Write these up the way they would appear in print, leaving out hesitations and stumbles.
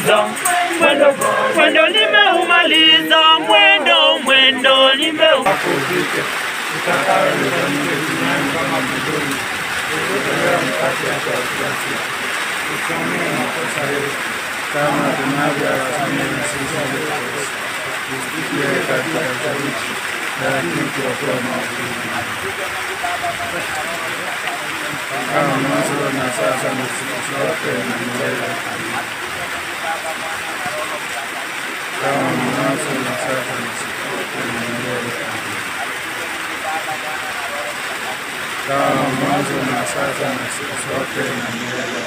nimeumaliza mwendo, mwendo nimeumaliza mwendo, mwendo nimeumaliza. Kama tunavyowasamehe sisi waliokosa, usitutie katika ushawishi, lakini tuokoe maovu. Kama mwanzo na sasa na siku zote na milele. Kama mwanzo na sasa na siku zote na milele. Kama mwanzo na sasa na siku zote na milele.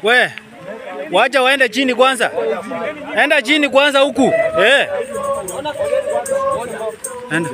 We, wacha waende chini kwanza. Enda chini kwanza huku. Enda.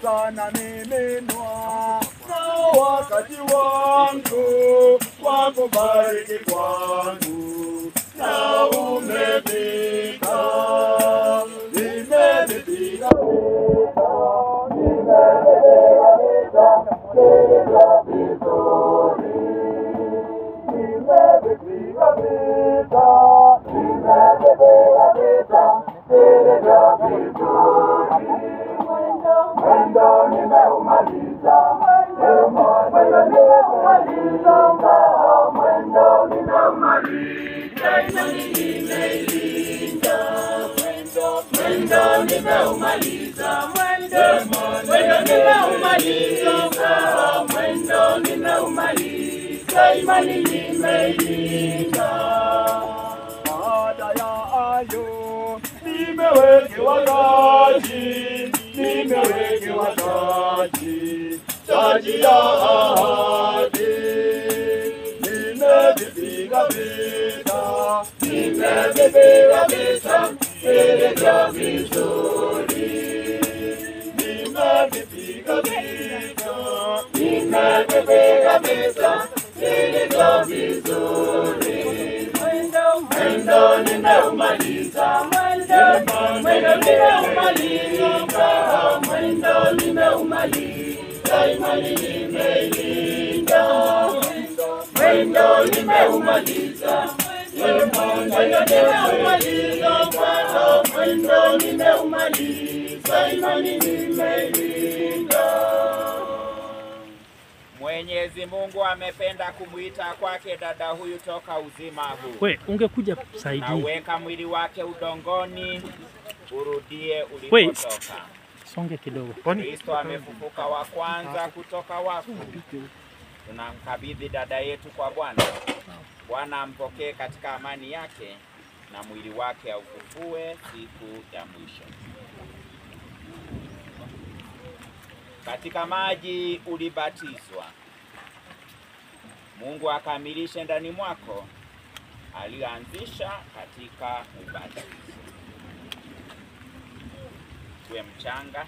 Sana nimenua na wakati wangu wa kubariki kwangu na umefika. Nimefika baada ya hayo nimewekewa taji ya ahadi. Nimevipiga vita vilivyo vizuri. Nimevipiga vita nimevipiga vita vilivyo vizuri. Mwendo nimeumaliza, mwendo nimeumaliza, mwendo nimeumaliza, imani nimeilinda. Mwendo nimeumaliza, mwendo nimeumaliza, imani nimeilinda. Mwenyezi Mungu amependa kumuita kwake dada huyu toka uzima huu. We, ungekuja kusaidia. Na uweka mwili wake udongoni, urudie ulipotoka. Songe kidogo. Kristo amefufuka wa kwanza kutoka wafu. Tunamkabidhi dada yetu kwa Bwana. Bwana ampokee katika amani yake na mwili wake aufufue siku ya mwisho. Katika maji ulibatizwa. Mungu akamilishe ndani mwako alianzisha katika ubatizo. Uwe mchanga.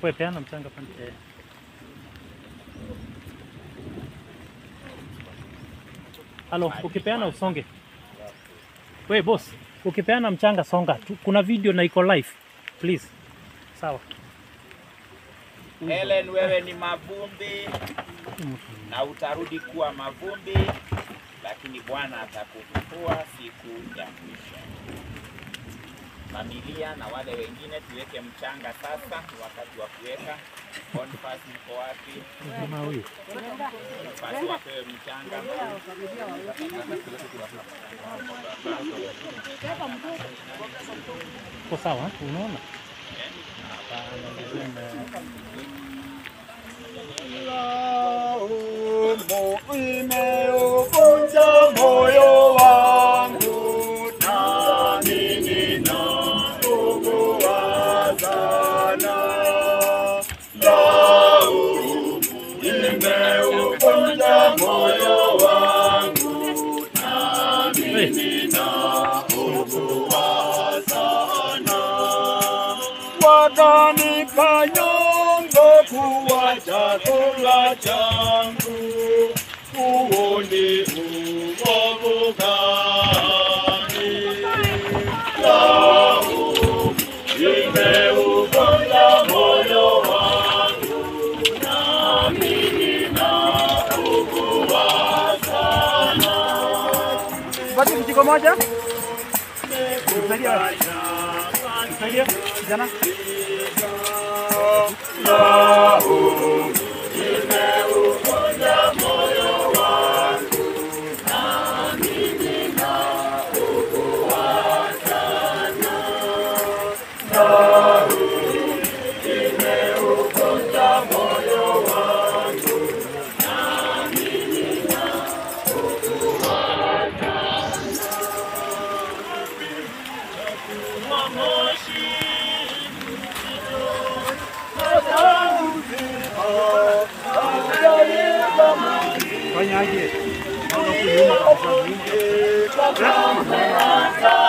Wewe peana mchanga pande. Halo, ukipeana usonge. Wewe boss, ukipeana mchanga songa. Kuna video na iko live. Please. Sawa. Helen, wewe ni mavumbi na utarudi kuwa mavumbi, lakini Bwana atakufufua siku ya mwisho. Familia na wale wengine tuweke mchanga sasa, wakati wa kuweka. Boniface mko wapi? Kama huyu. Basi wapewe mchanga. Kwa sawa, unaona? Imeuvunja moyo wangu, nami ninaugua sana. Laumu imeuvunja moyo wangu, nami ninaugua sana. Watanipa nyongo kuwa chakula changu, huo ni uovu gani? Laumu imeuvunja moyo wangu, nami ninaugua sana. Basi kijiko moja. Saidia. Saidia kijana. Laumu imeuvunja moyo wangu, nami ninaugua sana. Laumu imeuvunja moyo wangu, nami ninaugua Fanyaje? sana.